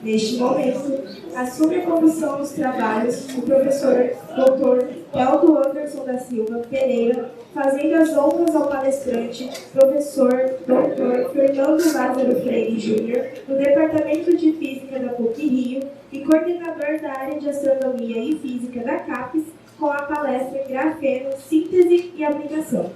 Neste momento, assume a condução dos trabalhos o professor Dr. Eldo Anderson da Silva Pereira, fazendo as honras ao palestrante, professor Dr. Fernando Lázaro Freire Júnior, do Departamento de Física da PUC-Rio e coordenador da área de Astronomia e Física da CAPES, com a palestra Grafeno, Síntese e Aplicação.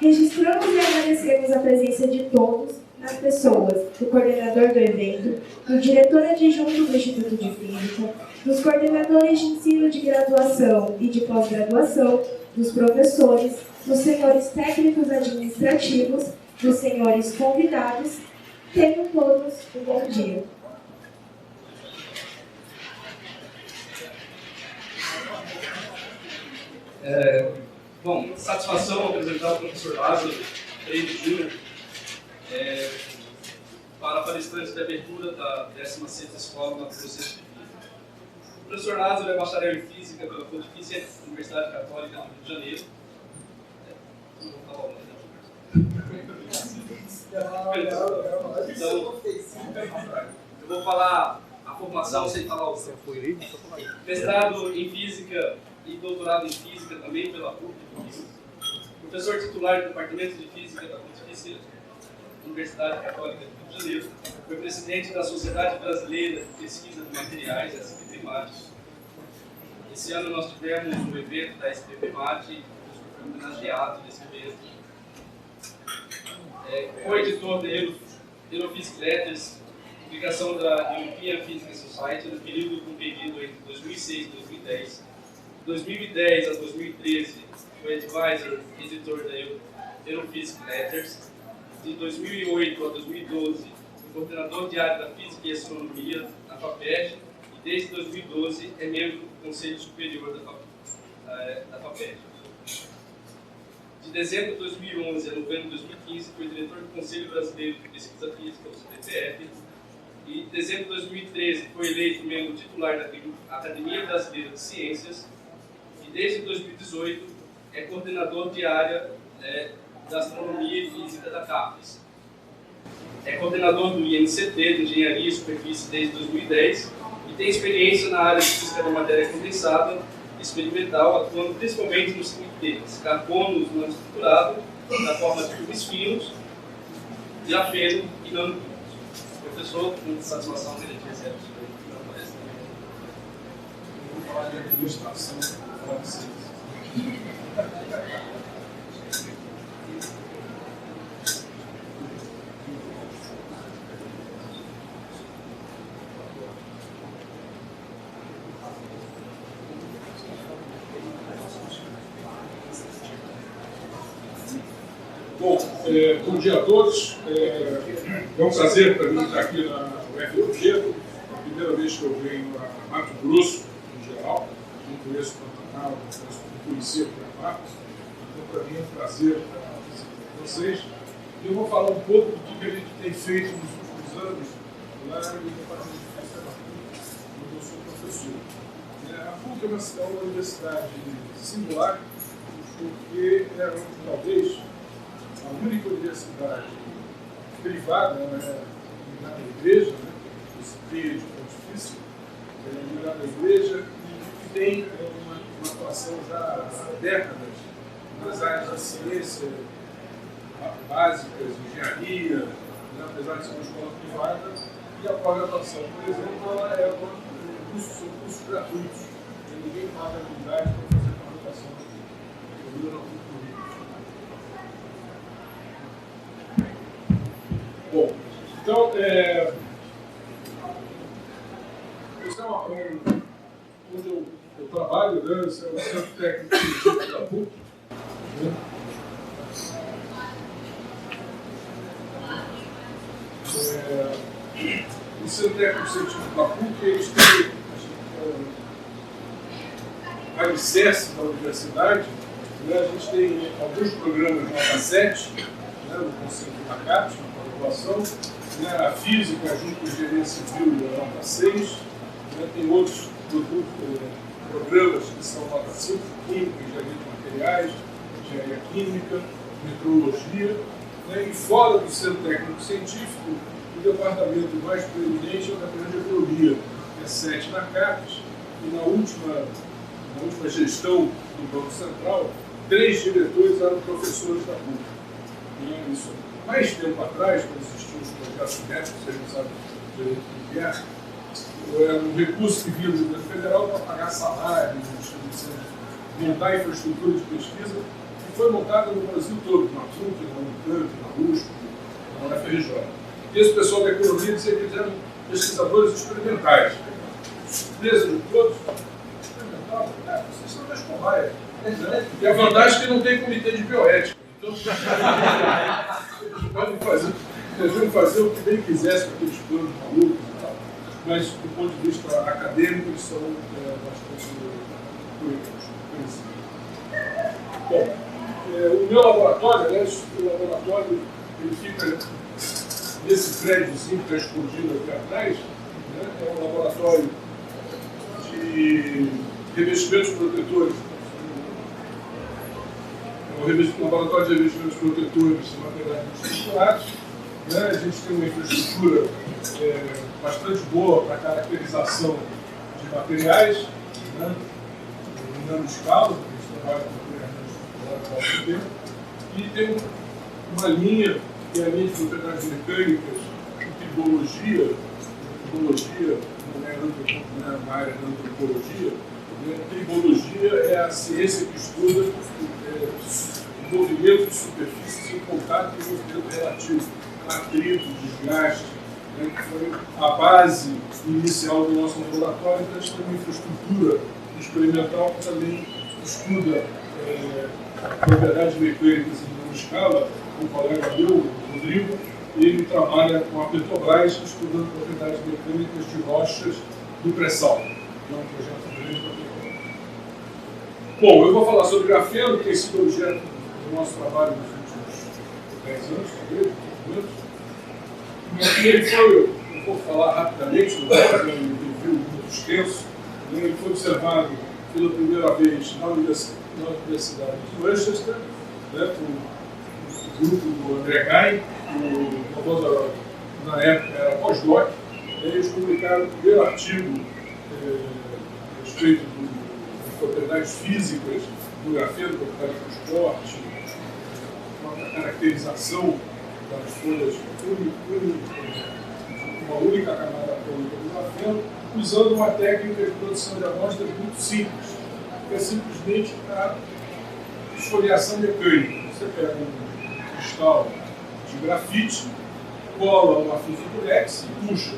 Registramos e agradecemos a presença de todos, as pessoas, do coordenador do evento, do diretor adjunto do Instituto de Física, dos coordenadores de ensino de graduação e de pós-graduação, dos professores, dos senhores técnicos administrativos, dos senhores convidados. Tenham todos um bom dia. Bom, satisfação apresentar o professor Lázaro Freire Júnior para a palestrante de abertura da 16ª Escola na Filosofia de Física. O professor Lázaro é bacharel em Física pela Pontifícia Universidade Católica do Rio de Janeiro. Então, eu vou falar a formação sem falar o seu. Mestrado em Física e doutorado em Física também pela PUC. Professor titular do Departamento de Física da Pontifícia Universidade Católica do Rio de Janeiro. Foi presidente da Sociedade Brasileira de Pesquisa de Materiais, SPPMAT. Esse ano nós tivemos um evento da SPPMAT e foi homenageado nesse evento. Co-editor da Europhysics Letters, publicação da European Physical Society no período compreendido entre 2006 e 2010. De 2010 a 2013, foi advisor e editor da Europhysics Letters. De 2008 a 2012, foi coordenador de área da Física e Astronomia na FAPESP e desde 2012 é membro do Conselho Superior da FAPESP. De dezembro de 2011 a novembro de 2015, foi diretor do Conselho Brasileiro de Pesquisa Física, o CPPF, e em dezembro de 2013 foi eleito membro titular da Academia Brasileira de Ciências e desde 2018 é coordenador de área da Astronomia e Física da CAPES. É coordenador do INCT, de Engenharia e Superfície, desde 2010 e tem experiência na área de Física da Matéria Condensada experimental, atuando principalmente nos seguintes temas: carbono não estruturado, na forma de cubos finos, grafeno e nanotubos. Professor, com satisfação que a gente recebe isso aí. Vou falar de administração para vocês. Bom dia a todos. É um prazer para mim estar aqui na UFMG. É a primeira vez que eu venho a Mato Grosso, em geral. Não conheço o Pantanal, não conhecia o Cuiabá. Então, para mim é um prazer estar visitando vocês. E eu vou falar um pouco do que a gente tem feito nos últimos anos lá no Departamento de Física da PUC, onde eu sou professor. A PUC é uma universidade singular, porque é talvez a única universidade privada, ligada à igreja, esse trio de pontifício, ligada à igreja, e que tem uma atuação já há décadas nas áreas da ciência básicas, engenharia, apesar de ser uma escola privada, e a pós-graduação, por exemplo, ela são cursos gratuitos, e ninguém paga habilidade para fazer pós-graduação aqui. Bom, então, esse é onde eu trabalho, né? Esse é o Centro Técnico Científico da PUC. Né? O Centro Técnico Científico da PUC, eles têm alicerce da universidade. Né? A gente tem alguns programas de nota 7, né? No Conselho da CAPES, a física junto com a engenharia civil é nota 6, tem outros programas que são nota 5, química, engenharia de materiais, engenharia química, meteorologia, e fora do centro técnico científico, departamento mais preeminente é o departamento de economia, que é 7 na CAPES, e na última gestão do Banco Central, 3 diretores eram professores da PUC. Isso, mais tempo atrás, quando existiam os projetos médicos, vocês não sabem direito o que era um recurso que vinha do governo federal para pagar salários, montar infraestrutura de pesquisa, que foi montada no Brasil todo, na PUC, na Unicamp, na USP, na UFRJ. E esse pessoal da economia dizia que eles eram pesquisadores experimentais. Surpresa de todos, experimental, vocês são das cobaias. E a vantagem é que não tem comitê de bioética. Então, eles podem fazer o que bem quisessem com aqueles planos malucos e tal, mas do ponto de vista acadêmico eles são bastante conhecidos. Bom, o meu laboratório, aliás, o laboratório ele fica nesse prédiozinho que está escondido aqui atrás, né? É um laboratório de revestimentos protetores. Um laboratório de revestimentos protetores de materiais estruturados. Né? A gente tem uma infraestrutura bastante boa para caracterização de materiais, né? Em nanoscala, a gente trabalha com materiais há muito tempo. E tem uma linha, que é a linha de propriedades mecânicas, de biologia, não é na área da antropologia. Tribologia é a ciência que estuda o movimento de superfícies em contato e o movimento relativo, atrito, desgaste, né, que foi a base inicial do nosso laboratório. Então, a gente tem uma infraestrutura experimental que também estuda propriedades mecânicas em grande escala. Um colega meu, o Rodrigo, ele trabalha com a Petrobras estudando propriedades mecânicas de rochas do pré-sal. É um projeto grande para Petrobras. Bom, eu vou falar sobre grafeno, que tem sido objeto do nosso trabalho nos últimos 10 anos, talvez, 15 anos. E ele foi, eu vou falar rapidamente, ele viu muito extenso, ele foi observado pela primeira vez na Universidade de Manchester, né, com o grupo do André Gein, o famoso, na época era pós-doc. Eles publicaram o primeiro artigo a respeito das propriedades físicas do grafeno, propriedades do transporte, uma caracterização das folhas, uma única camada atômica do grafeno, usando uma técnica de produção de amostras muito simples, que é simplesmente a esfoliação mecânica. Você pega um cristal de grafite, cola uma fita durex e puxa.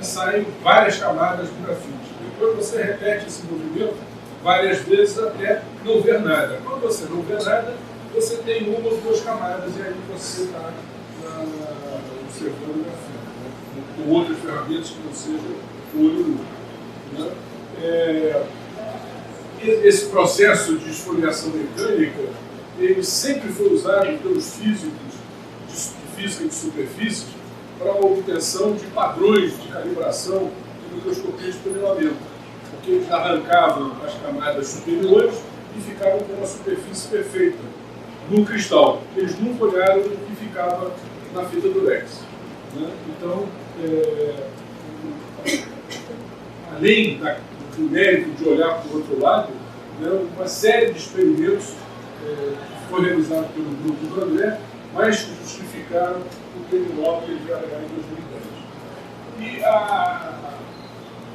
Saem várias camadas de grafite. Depois você repete esse movimento várias vezes até não ver nada. Quando você não vê nada, você tem uma ou duas camadas e aí você está observando o grafite, né? Com outras ferramentas que não sejam o olho nu. Né? Esse processo de esfoliação mecânica ele sempre foi usado pelos físicos de física de superfícies para a obtenção de padrões de calibração de microscopia de funilamento, porque eles arrancavam as camadas superiores e ficavam com uma superfície perfeita no cristal. Eles nunca olharam o que ficava na fita durex. Né? Então, além do mérito de olhar para o outro lado, né, uma série de experimentos que foi realizado pelo grupo do André, mas que justificaram o prêmio Nobel que ele vai ganhar em 2010. E a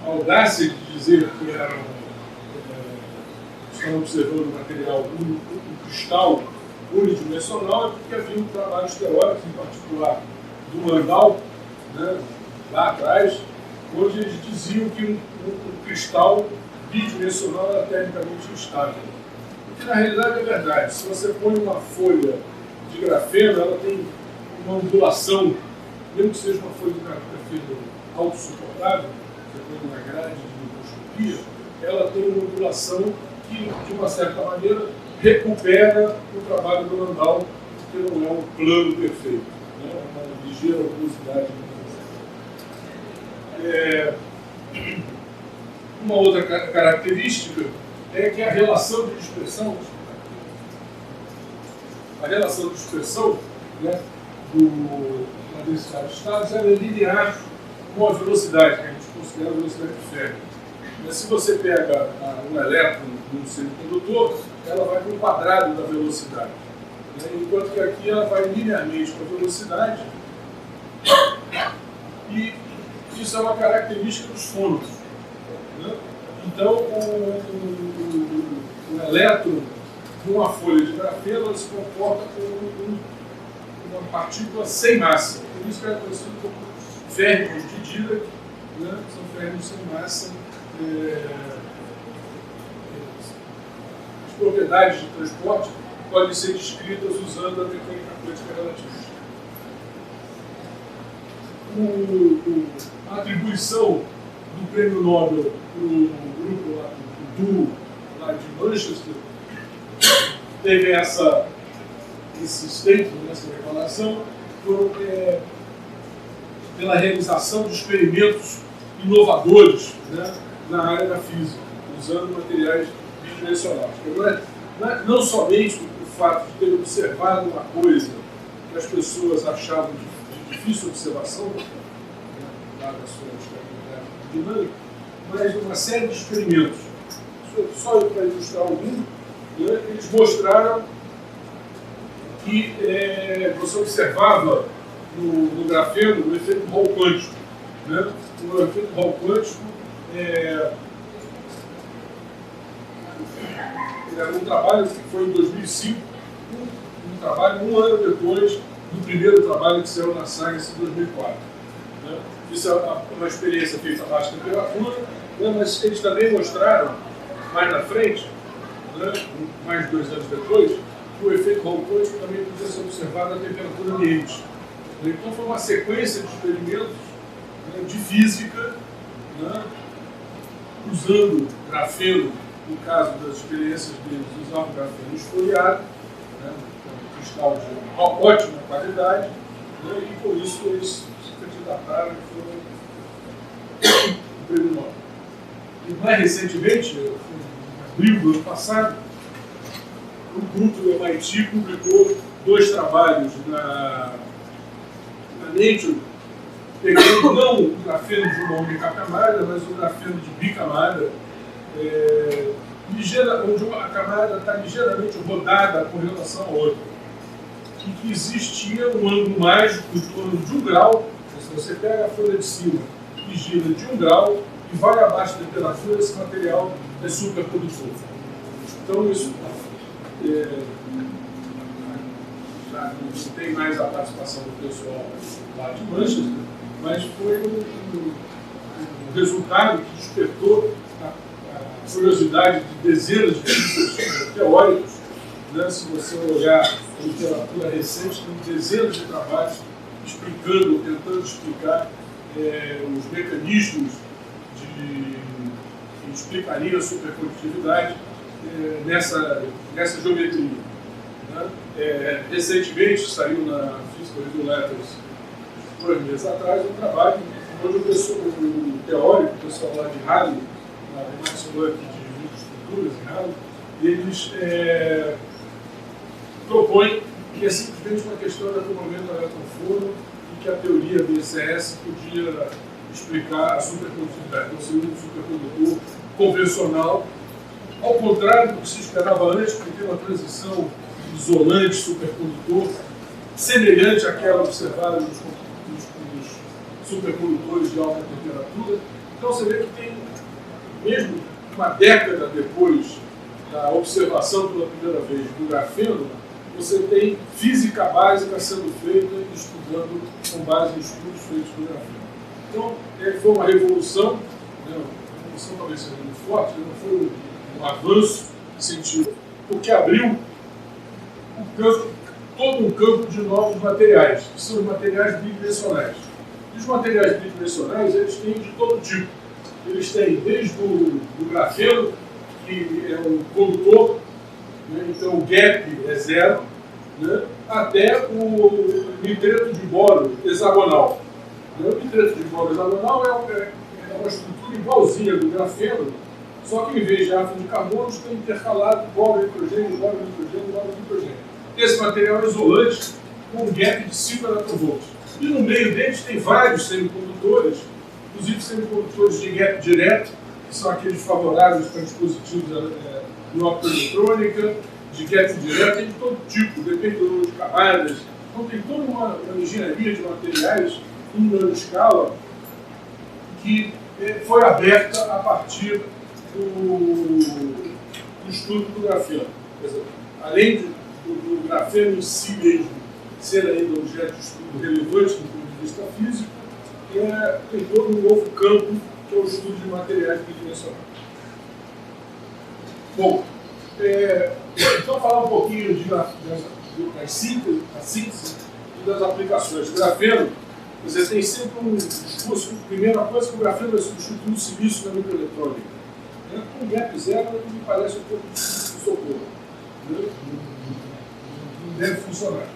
audácia de dizer que estão observando um material, um cristal unidimensional, é porque havia trabalhos teóricos, em particular do Mandal, né, lá atrás, onde eles diziam que um cristal bidimensional era tecnicamente instável. O que na realidade é verdade. Se você põe uma folha de grafeno, ela tem uma ondulação, mesmo que seja uma folha de grafeno autossuportável, você põe uma grade de microscopia, ela tem uma ondulação que, de uma certa maneira, recupera o trabalho do Landau, porque não é um plano perfeito, né? É uma ligeira rugosidade. Uma outra característica é que a relação de dispersão, né, a densidade de estados, ela é linear com a velocidade, que a gente considera a velocidade de Fermi. Mas se você pega um elétron num semicondutor, ela vai para o quadrado da velocidade. Enquanto que aqui ela vai linearmente com a velocidade. E isso é uma característica dos fônons. Né? Então, o elétron de uma folha de grafeno se comporta como uma partícula sem massa. Por isso que é conhecido como férmions de Dirac, né? São férmions sem massa. As propriedades de transporte podem ser descritas usando a mecânica quântica relativista. A atribuição do prêmio Nobel para o grupo lá, do duo lá de Manchester, teve esse statement, essa declaração, pela realização de experimentos inovadores, né, na área da física, usando materiais bidimensionais. Não somente o fato de ter observado uma coisa que as pessoas achavam de difícil observação, né, dada a sua estabilidade dinâmica, mas uma série de experimentos. Só para ilustrar algum, né, eles mostraram que você observava no grafeno o efeito Hall quântico. Né? O efeito Hall quântico era um trabalho que foi em 2005, um trabalho um ano depois do primeiro trabalho que saiu na Science em 2004. Né? Isso é uma experiência feita a baixa temperatura, né? Mas eles também mostraram, mais na frente, né? Mais de 2 anos depois, que o efeito Hall quântico também podia ser observado na temperatura ambiente. Então foi uma sequência de experimentos, né, de física, né, usando grafeno, no caso das experiências deles, usavam grafeno esfoliado, né, um cristal de ótima qualidade, né, e por isso eles se candidataram e foram o prêmio Nobel. E mais recentemente, em abril do ano passado, um grupo do MIT publicou 2 trabalhos na Nature, pegando não o grafeno de uma única camada, mas o grafeno de bicamada, onde uma camada está ligeiramente rodada com relação à outra. E que existia um ângulo mágico em torno de 1 grau. Se você pega a folha de cima e gira de 1 grau e vai abaixo da temperatura, esse material é supercondutor. Então isso já não tem mais a participação do pessoal lá de Manchester, mas foi um resultado que despertou a curiosidade de dezenas de físicos teóricos. Né? Se você olhar a literatura recente, tem dezenas de trabalhos explicando, ou tentando explicar os mecanismos que explicariam a supercondutividade nessa geometria. Né? Recentemente saiu na Physical Review Letters, 2 meses atrás, um trabalho onde o teórico, o pessoal lá de Halle, na Max Planck de microestruturas em Halle, eles propõem que é simplesmente uma questão de acoplamento elétron-foro e que a teoria BCS podia explicar a supercondutividade. Então seria um supercondutor convencional, ao contrário do que se esperava antes, porque tem uma transição isolante, supercondutor, semelhante àquela observada nos supercondutores de alta temperatura. Então você vê que tem, mesmo uma década depois da observação pela primeira vez do grafeno, você tem física básica sendo feita e estudando com base em estudos feitos no grafeno. Então, foi uma revolução, né, uma revolução talvez seja muito forte, não foi um avanço científico, porque abriu todo um campo de novos materiais, que são os materiais bidimensionais. E os materiais bidimensionais, eles têm de todo tipo. Eles têm desde o grafeno, que é um condutor, né, então o gap é 0, né, até o nitreto de boro hexagonal. O nitreto de boro hexagonal é uma estrutura igualzinha do grafeno, só que em vez de átomo de carbono, tem intercalado boro, nitrogênio, boro, nitrogênio, boro, nitrogênio. Esse material é isolante com um gap de 5 eletronvolts. E no meio deles tem vários semicondutores, inclusive semicondutores de gap direto, que são aqueles favoráveis para dispositivos de optoeletrônica, de gap direto, tem de todo tipo, depende do número de camadas. Então tem toda uma engenharia de materiais em nanoscala que foi aberta a partir do estudo do grafeno. Quer dizer, além do grafeno em si mesmo ser ainda objeto de estudo relevante do ponto de vista físico, tem todo um novo campo que é o estudo de materiais bidimensionais. Bom, então falar um pouquinho da síntese e das aplicações. O grafeno, você tem sempre um discurso, primeira coisa, que o grafeno vai substituir o silício na microeletrônica. Com gap zero, me parece um pouco de socorro. Não deve funcionar.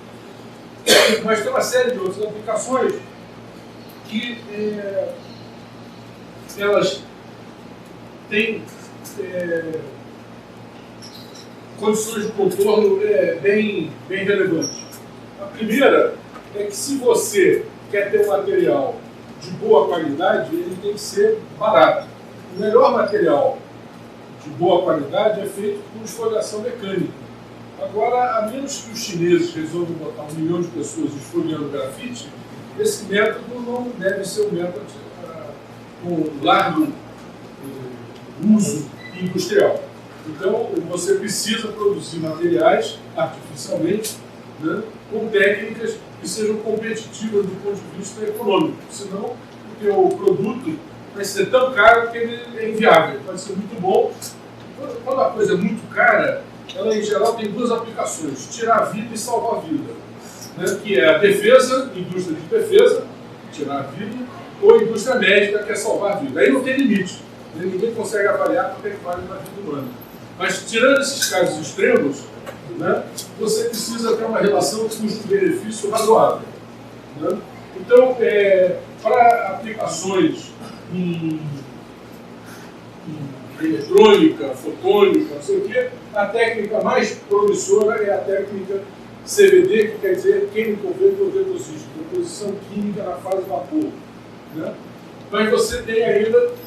Mas tem uma série de outras aplicações que elas têm condições de contorno bem relevantes. A primeira é que se você quer ter um material de boa qualidade, ele tem que ser barato. O melhor material de boa qualidade é feito por esfoliação mecânica. Agora, a menos que os chineses resolvam botar 1 milhão de pessoas esfoliando grafite, esse método não deve ser um método com largo uso industrial. Então, você precisa produzir materiais artificialmente, né, com técnicas que sejam competitivas do ponto de vista econômico. Senão, porque o produto vai ser tão caro que ele é inviável. Pode ser muito bom. Quando a coisa é muito cara, ela, em geral, tem duas aplicações: tirar a vida e salvar a vida. Né, que é a defesa, indústria de defesa, tirar a vida, ou indústria médica, que é salvar a vida. Aí não tem limite. Né, ninguém consegue avaliar quanto é que vale na vida humana. Mas, tirando esses casos extremos, né, você precisa ter uma relação custo-benefício razoável. Né? Então, para aplicações em eletrônica, fotônica, não sei o quê, a técnica mais promissora é a técnica CVD, que quer dizer Chemical Vapor Deposition, deposição química na fase vapor. Né? Mas você tem ainda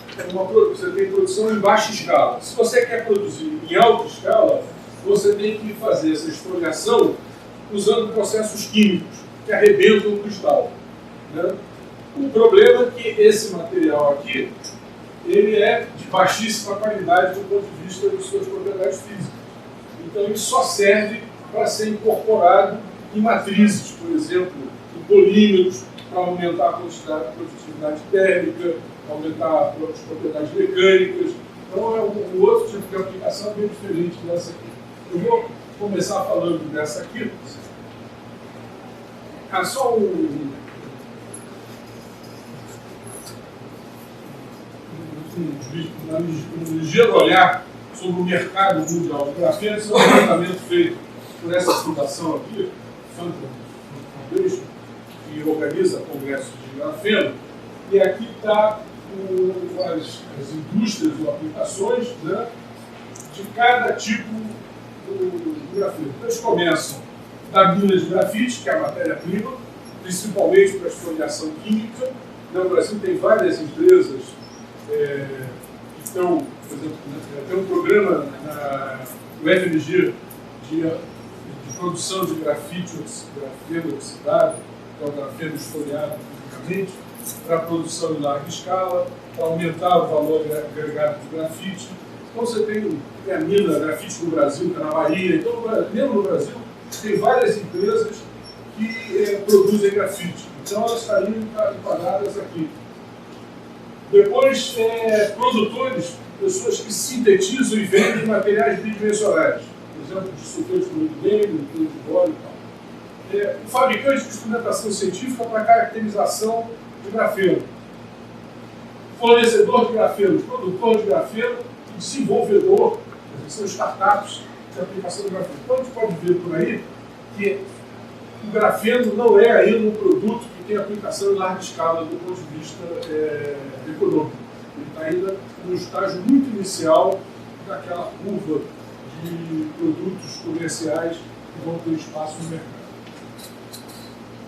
você tem produção em baixa escala. Se você quer produzir em alta escala, você tem que fazer essa esfoliação usando processos químicos que arrebentam o cristal. Né? O problema é que esse material aqui ele é de baixíssima qualidade do ponto de vista de suas propriedades físicas. Então ele só serve para ser incorporado em matrizes, por exemplo, em polímeros, para aumentar a produtividade térmica, aumentar as propriedades mecânicas. Então é um outro tipo de aplicação bem diferente dessa aqui. Eu vou começar falando dessa aqui. Só um ligeiro olhar sobre o mercado mundial do grafeno. Esse é um levantamento feito por essa fundação aqui, Foundation, que organiza congressos de grafeno. E aqui está as indústrias ou aplicações, né, de cada tipo do grafeno. Então, eles começam da mina de grafite, que é a matéria-prima, principalmente para a esfoliação química. No Brasil tem várias empresas que estão, por exemplo, tem um programa no FMG de produção de grafeno oxidado, que é o grafeno esfoliado quimicamente, para a produção em larga escala, para aumentar o valor agregado do grafite. Então você tem a mina grafite no Brasil, que é na Bahia. Então, mesmo no Brasil, tem várias empresas que produzem grafite. Então elas estariam enquadradas aqui. Depois, produtores, pessoas que sintetizam e vendem materiais bidimensionais, por exemplo, de sulfato de molibdênio, de boro e tal. O fabricante de instrumentação científica para caracterização de grafeno. Fornecedor de grafeno, produtor de grafeno e desenvolvedor, são startups de aplicação do grafeno. Então a gente pode ver por aí que o grafeno não é ainda um produto que tem aplicação em larga escala do ponto de vista econômico. Ele está ainda no estágio muito inicial daquela curva de produtos comerciais que vão ter espaço no mercado.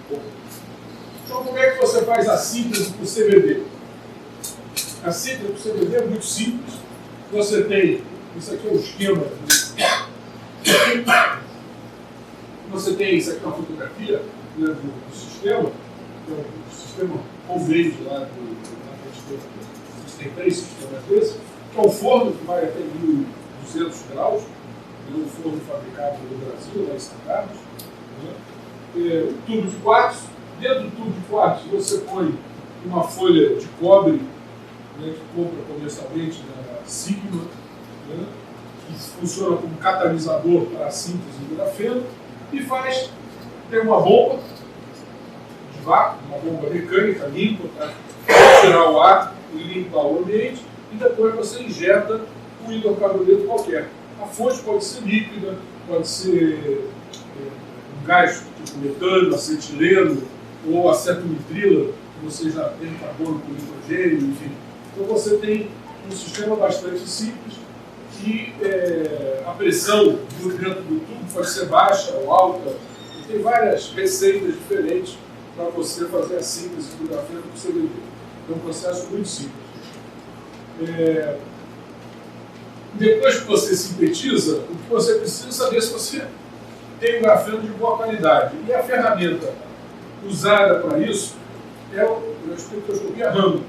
Bom, Então, como é que você faz a síntese para o CVD? A síntese para o CVD é muito simples. Você tem, isso aqui é o esquema. Você tem, isso aqui é uma fotografia, né, do sistema, que é o sistema homemade lá do você tem 3 sistemas desses, que é um forno que vai até 1200 graus, um forno fabricado no Brasil, lá em São Carlos, né? Um tubo de quartzo. Dentro do tubo de quartzo você põe uma folha de cobre, né, que compra comercialmente da Sigma, né, que funciona como catalisador para a síntese do grafeno, e tem uma bomba de vácuo, uma bomba mecânica limpa, para tirar o ar e limpar o ambiente, e depois você injeta um hidrocarboneto qualquer. A fonte pode ser líquida, pode ser um gás tipo metano, acetileno ou acetonitrila, que você já tem carbono com hidrogênio, enfim. Então você tem um sistema bastante simples e a pressão dentro do tubo pode ser baixa ou alta, e tem várias receitas diferentes para você fazer a síntese do grafeno para o CVD. É um processo muito simples. Depois que você sintetiza, o que você precisa saber se você tem um grafeno de boa qualidade. E a ferramenta usada para isso é a espectroscopia Raman,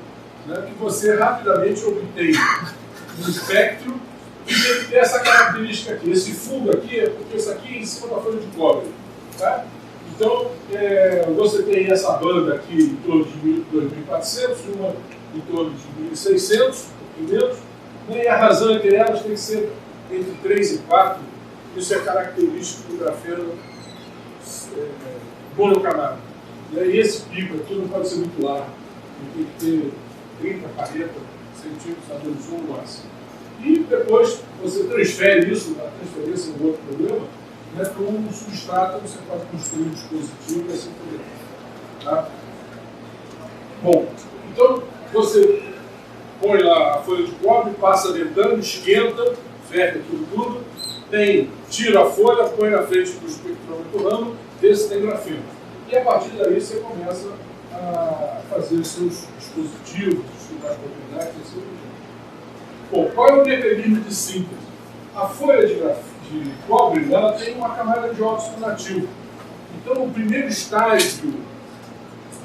né, que você rapidamente obtém um espectro e tem que ter essa característica aqui. Esse fundo aqui é porque isso aqui é em cima da folha de cobre. Tá? Então, você tem essa banda aqui em torno de 2.400, uma em torno de 1.600, menos, né, e a razão entre elas tem que ser entre 3 e 4. Isso é característico do grafeno monocamada. E esse pico aqui não pode ser muito largo, tem que ter 30, 40 centímetros a menos ou máximo. E depois você transfere isso, a transferência é um outro problema, né, para um substrato, você pode construir um dispositivo e assim por diante. Tá? Bom, então você põe lá a folha de cobre, passa ventando, esquenta, ferve aquilo tudo, tira a folha, põe na frente do espectrômetro Raman, vê se tem grafeno. E a partir daí você começa a fazer os seus dispositivos, estudar as propriedades e assim por diante. Bom, qual é o mecanismo de síntese? A folha de cobre ela tem uma camada de óxido nativo. Então, o primeiro estágio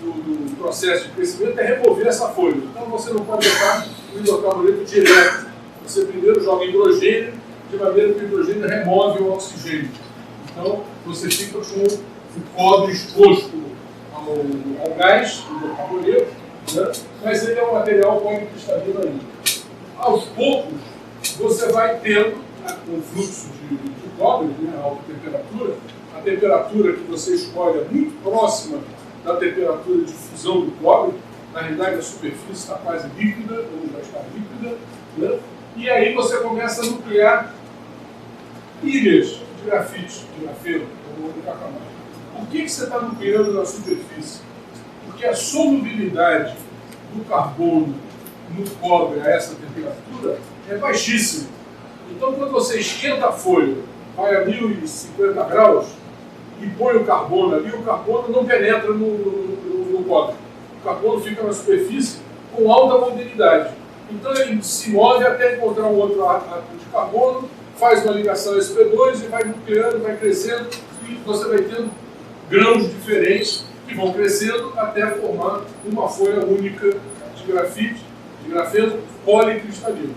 do processo de crescimento é remover essa folha. Então, você não pode botar o hidrocarboneto direto. Você primeiro joga hidrogênio, de maneira que o hidrogênio remove o oxigênio. Então, você fica com o cobre exposto ao gás, o hidrocarboneto, né? Mas ele é um material policristalino ainda. Aos poucos, você vai tendo um fluxo de cobre, né, a alta temperatura. A temperatura que você escolhe é muito próxima da temperatura de fusão do cobre. Na realidade, a superfície está quase líquida, ou já está líquida, né? E aí você começa a nuclear ilhas de grafite, de grafeno, ou de cacamar. Por que você está nucleando na superfície? Porque a solubilidade do carbono no cobre a essa temperatura é baixíssima. Então, quando você esquenta a folha, vai a 1050 graus e põe o carbono ali, o carbono não penetra no cobre. O carbono fica na superfície com alta mobilidade. Então, ele se move até encontrar um outro átomo de carbono, faz uma ligação sp2 e vai nucleando, vai crescendo, e você vai tendo grãos diferentes que vão crescendo até formar uma folha única de grafite, de grafeno policristalino.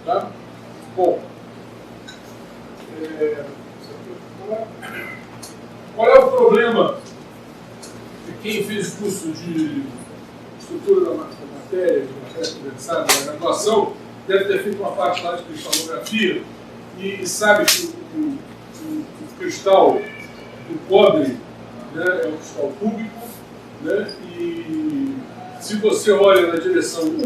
Tá? Bom, qual é o problema? Quem fez curso de estrutura da matéria, de matéria condensada, da graduação, deve ter feito uma parte lá de cristalografia e sabe que o cristal do cobre, né, é um cristal cúbico, né, e se você olha na direção 1,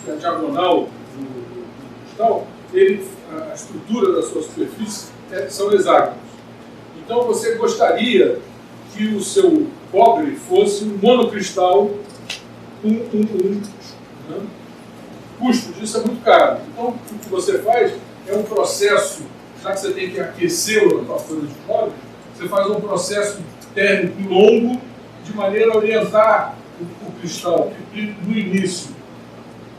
que é a diagonal do cristal, a estrutura da sua superfície são hexágonos. Então você gostaria que o seu cobre fosse um monocristal 1. Né? O custo disso é muito caro. Então o que você faz é um processo, já que você tem que aquecê-lo na sua folha de cobre, você faz um processo térmico longo de maneira a orientar o cristal no início.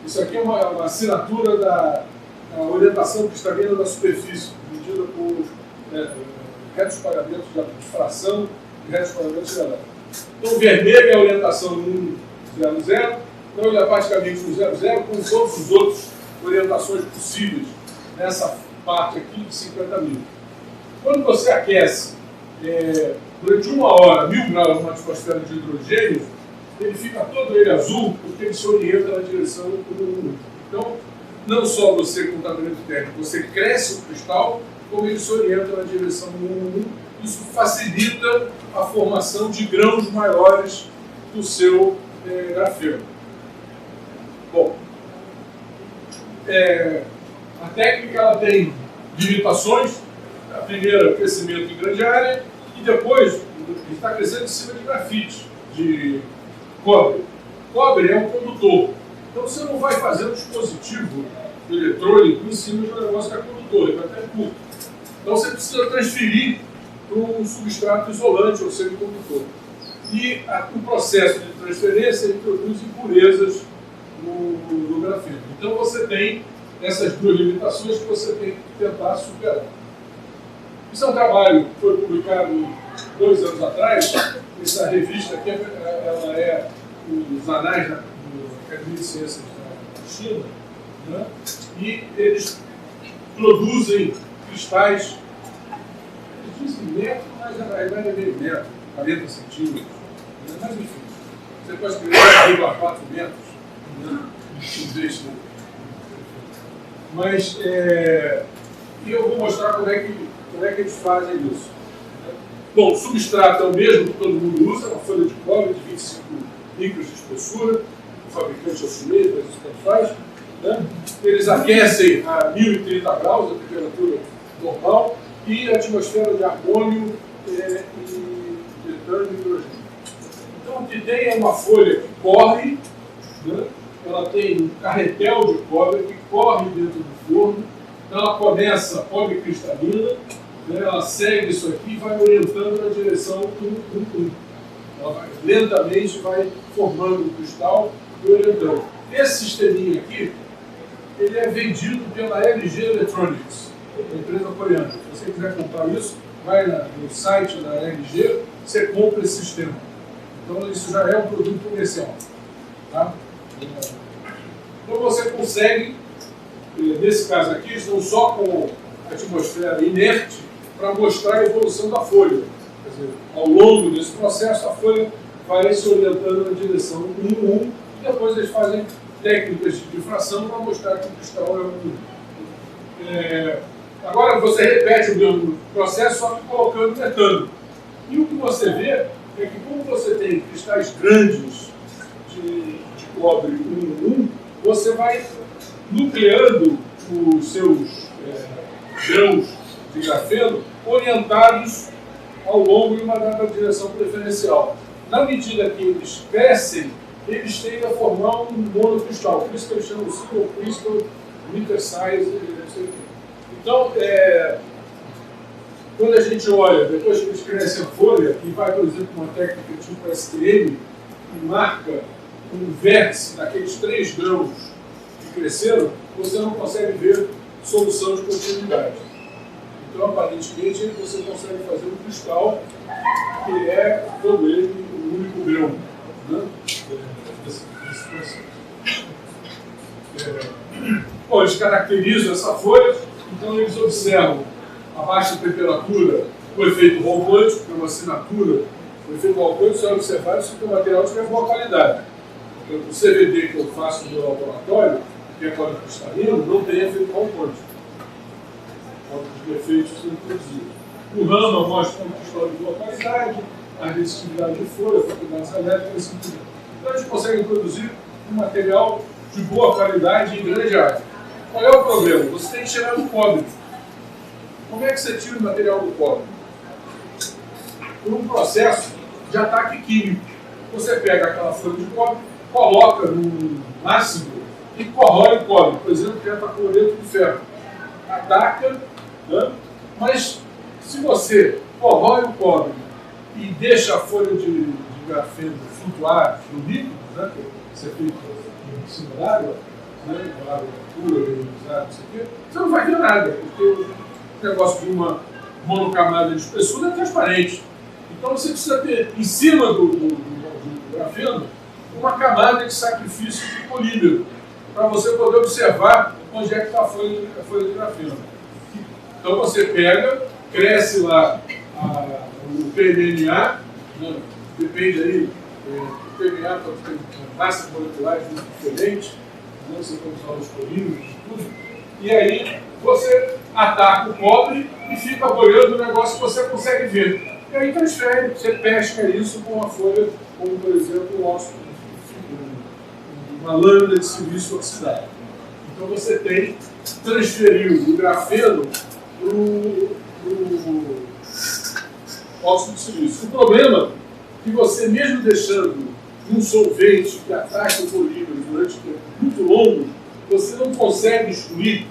Isso aqui é uma assinatura da orientação cristalina da superfície, medida por retos pagamentos de fração e retos pagamentos de elétrico. Então, o vermelho é a orientação no 1, 0, 0. Então, ele é praticamente um 0, 0, com todas as outras orientações possíveis nessa parte aqui de 50 mil. Quando você aquece durante 1 hora, 1000 graus numa atmosfera de hidrogênio, ele fica todo ele azul, porque ele se orienta na direção do 1. Então, não só você, com tratamento térmico, você cresce o cristal, como ele se orienta na direção do 1. Isso facilita a formação de grãos maiores do seu grafeno. Bom, a técnica ela tem limitações. A primeira, crescimento em grande área, e depois ele está crescendo em cima de grafite, de cobre. Cobre é um condutor. Então você não vai fazer um dispositivo eletrônico em cima de um negócio que é condutor, ele vai até curto. Então você precisa transferir para um substrato isolante ou semicondutor. E o processo de transferência introduz impurezas no grafeno. Então você tem essas duas limitações que você tem que tentar superar. Isso é um trabalho que foi publicado 2 anos atrás. Essa revista aqui ela é os anais da Academia de Ciências da China, né? E eles produzem cristais, eles dizem metro, mas na realidade é meio metro, 40 centímetros, né? Mas enfim, você pode escrever a 4 metros, né? Mas e eu vou mostrar como é que eles fazem isso. Bom, o substrato é o mesmo que todo mundo usa, uma folha de cobre de 25 micros de espessura, o fabricante é o chinês, mas isso tanto faz. Né? Eles aquecem a 1030 graus, a temperatura normal, e a atmosfera de argônio e etânio e hidrogênio. Então, o que tem é uma folha que corre, né? Ela tem um carretel de cobre que corre dentro do forno. Então, ela começa policristalina, né? Ela segue isso aqui e vai orientando na direção do ela lentamente vai formando o cristal e orientando. Esse sisteminha aqui, ele é vendido pela LG Electronics, uma empresa coreana. Se você quiser comprar isso, vai no site da LG, você compra esse sistema. Então, isso já é um produto comercial. Tá? Então, você consegue, nesse caso aqui, estão só com a atmosfera inerte para mostrar a evolução da folha. Quer dizer, ao longo desse processo, a folha vai se orientando na direção 1, 1, e depois eles fazem técnicas de difração para mostrar que o cristal é 1. Agora você repete o mesmo processo, só que colocando metano. E o que você vê é que, como você tem cristais grandes de cobre 1, 1, você vai nucleando os seus grãos de grafeno orientados ao longo de uma dada direção preferencial. Na medida que eles crescem, eles tendem a formar um monocristal, por isso que eles chamam de single crystal winter-size. Então, quando a gente olha, depois que eles crescem a folha, e vai, por exemplo, uma técnica tipo STM, e marca um vértice daqueles 3 grãos que cresceram, você não consegue ver solução de continuidade. Então, aparentemente, você consegue fazer um cristal que é todo ele um único grão. Né? Bom, eles caracterizam essa folha, então eles observam a baixa temperatura, o efeito Raulmans, que é uma assinatura. O efeito Raulmans você vai observar se o material tiver boa qualidade. Então, o CVD que eu faço no meu laboratório, que é policristalino, não tem efeito Raulmans. Os efeitos são produzidos. O Rama mostra um cristal de boa qualidade, a resistividade de folha, propriedades elétricas e assim por diante. Então, a gente consegue produzir um material de boa qualidade em grande área. Qual é o problema? Você tem que tirar do cobre. Como é que você tira o material do cobre? Por um processo de ataque químico. Você pega aquela folha de cobre, coloca num ácido e corrói o cobre. Por exemplo, pentacloreto de ferro. Ataca, né? Mas se você corrói o cobre e deixa a folha de grafeno flutuar no líquido, né, que é feito em cima d'água, né, água pura, ionizada, não sei o quê, você não vai ver nada, porque o negócio de uma monocamada de espessura é transparente. Então você precisa ter, em cima do grafeno, uma camada de sacrifício de polímero, para você poder observar onde é que está a folha de grafeno. Então você pega, cresce lá o PNA, né, depende aí, o PNA tem massas moleculares muito diferentes, né, você pode usar os polímeros e tudo, e aí você ataca o cobre e fica olhando o negócio que você consegue ver. E aí transfere, você pesca isso com uma folha, como por exemplo uma lâmina de silício oxidado. Então você tem transferiu o grafeno para o óxido de silício. O problema é que você, mesmo deixando um solvente que ataca o polímero durante um tempo muito longo, você não consegue excluir,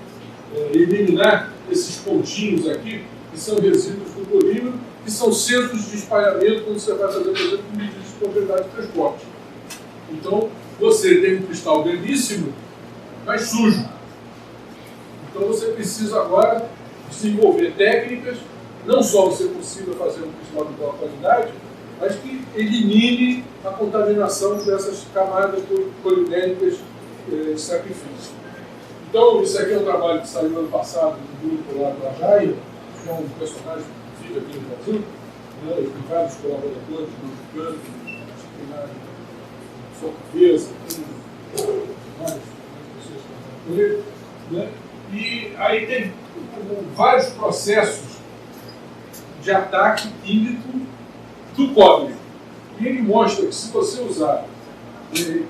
eliminar esses pontinhos aqui, que são resíduos do polímero, que são centros de espalhamento quando você vai fazer, por exemplo, medidas de propriedade de transporte. Então, você tem um cristal belíssimo, mas sujo. Então, você precisa agora desenvolver técnicas, não só você consiga fazer um cristal de boa qualidade, mas que elimine a contaminação dessas camadas poliméricas de sacrifício. Então, isso aqui é um trabalho que saiu ano passado do grupo lá do Ajaia, que é um personagem que vive aqui no Brasil, né, tem vários colaboradores, mexicanos, disciplinares, portuguesa, várias pessoas que estão por ele, né? E aí tem vários processos de ataque químico do cobre. E ele mostra que se você usar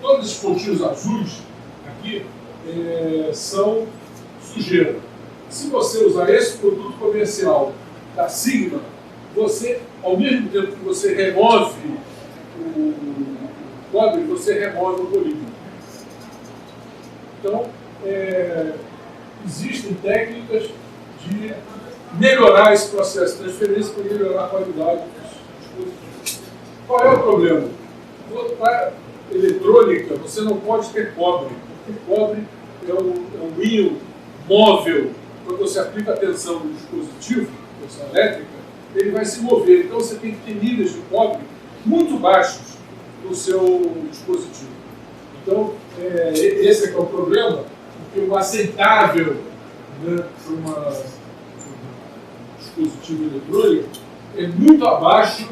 todos esses pontinhos azuis aqui, são sujeira. Se você usar esse produto comercial da Sigma, você, ao mesmo tempo que você remove o cobre, você remove o polímero. Então, existem técnicas de melhorar esse processo de transferência para melhorar a qualidade dos dispositivos. Qual é o problema? Para eletrônica, você não pode ter cobre, porque cobre é um íon móvel. Quando você aplica a tensão no dispositivo, tensão elétrica, ele vai se mover. Então você tem que ter níveis de cobre muito baixos no seu dispositivo. Então, esse é que é o problema, porque o aceitável, né, para um dispositivo eletrônico é muito abaixo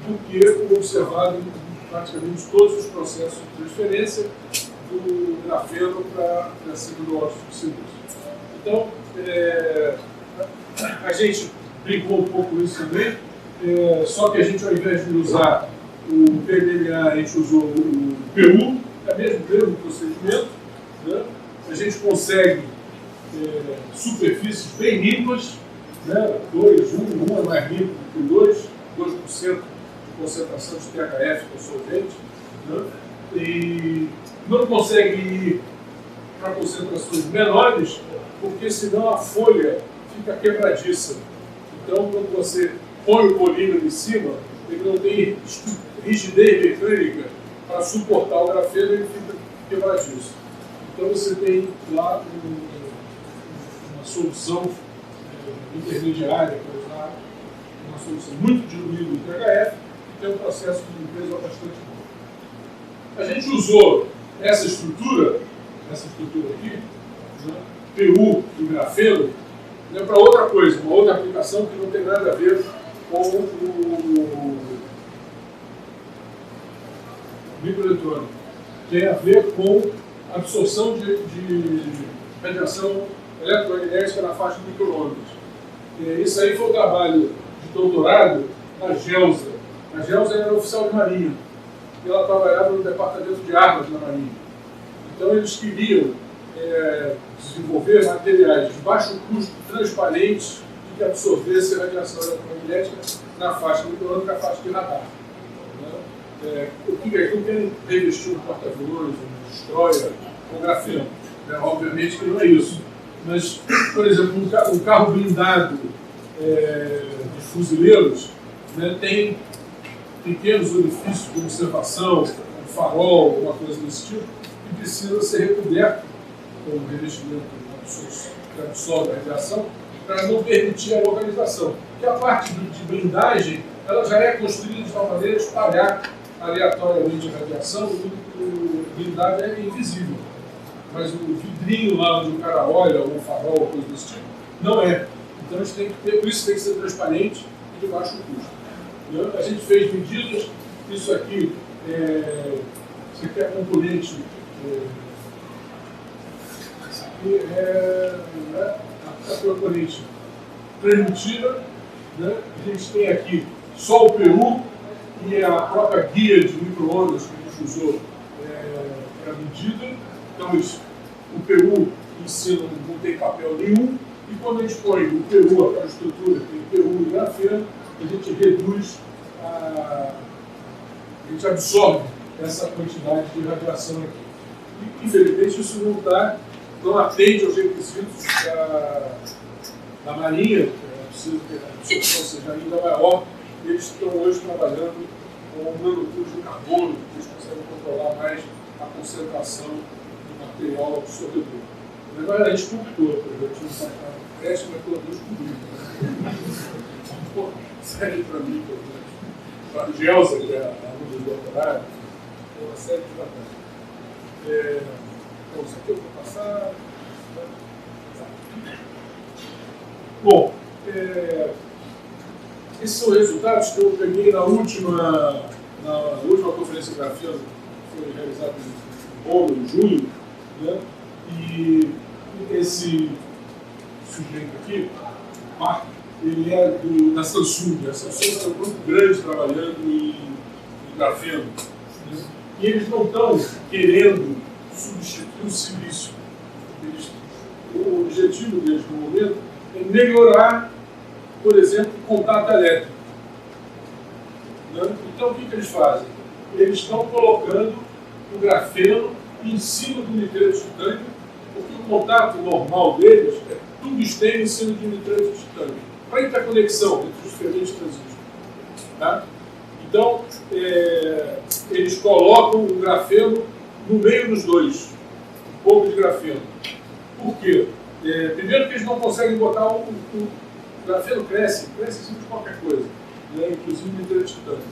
do que o observado em praticamente todos os processos de transferência do grafeno para cima do óxido de silício. Então, a gente brincou um pouco isso também, só que a gente, ao invés de usar o PNMA, a gente usou o PU, é mesmo procedimento, né? A gente consegue superfícies bem limpas, né? Um é mais limpo do que 2% de concentração de THF com solvente, né? E não consegue ir para concentrações menores, porque senão a folha fica quebradiça. Então, quando você põe o polímero em cima, ele não tem rigidez mecânica para suportar o grafeno, ele fica quebradiço. Então, você tem lá uma solução intermediária para usar, uma solução muito diluída do THF, que tem um processo de limpeza bastante bom. A gente usou essa estrutura aqui, né, PU e grafeno, né, para outra coisa, uma outra aplicação que não tem nada a ver com o microeletrônico. Tem a ver com a absorção de radiação eletromagnética na faixa de micro-ondas. Isso aí foi o trabalho de doutorado da Gelsa. A Gelsa era oficial de marinha e ela trabalhava no departamento de armas da marinha. Então eles queriam desenvolver materiais de baixo custo, transparentes, que absorvessem a radiação eletromagnética na faixa micro-ondas, na faixa de radar. O que eles não querem revestir um porta-aviões, um destroyer com grafeno. Obviamente que não é isso. Mas, por exemplo, um carro blindado de fuzileiros, né, tem pequenos orifícios de observação, um farol, alguma coisa desse tipo, que precisa ser recoberto com um revestimento que absorve a radiação, para não permitir a localização. Porque a parte de blindagem, ela já é construída de tal maneira de espalhar aleatoriamente a radiação, o blindado é invisível. Mas o vidrinho lá onde o cara olha, ou o farol, ou coisa desse tipo, não é. Então a gente tem que ter, por isso tem que ser transparente e de baixo custo. A gente fez medidas, isso aqui é componente, isso aqui é a componente transmitida, né? A gente tem aqui só o PU e a própria guia de micro-ondas que a gente usou para medida. Então o PU em si não tem papel nenhum, e quando a gente põe o PU, aquela estrutura, tem PU e grafeno, a gente reduz, a gente absorve essa quantidade de radiação aqui. E, infelizmente, isso não atende aos requisitos da Marinha, precisa que a discussão seja ainda maior, e eles estão hoje trabalhando com nanotubos de carbono, que eles conseguem controlar mais a concentração do material absorvedor. Agora, a gente completou, por exemplo, tinha um sacanagem crédito, mas pelo menos cobriu. Série para mim, por exemplo. A Gelsa, que é a aluna do doutorado, tem uma série de vantagens. Então, isso aqui eu vou passar. Bom, esses são resultados que eu peguei na última conferência de grafeno, que foi realizada em Roma, em junho, né? E esse sujeito aqui, Mark, ele é da Samsung. A Samsung é um grupo grande trabalhando em grafeno. Né? E eles não estão querendo substituir o silício. O objetivo deles no momento é melhorar, por exemplo, o contato elétrico. Né? Então, o que eles fazem? Eles estão colocando o grafeno em cima do nitreto de titânio, porque o contato normal deles é tudo estéreo em cima de nitreto de titânio, para interconexão entre os diferentes transistores. Tá? Então, eles colocam o grafeno no meio dos dois, um pouco de grafeno. Por quê? Primeiro que eles não conseguem botar o grafeno cresce acima de qualquer coisa, né? Inclusive o nitreto de titânio.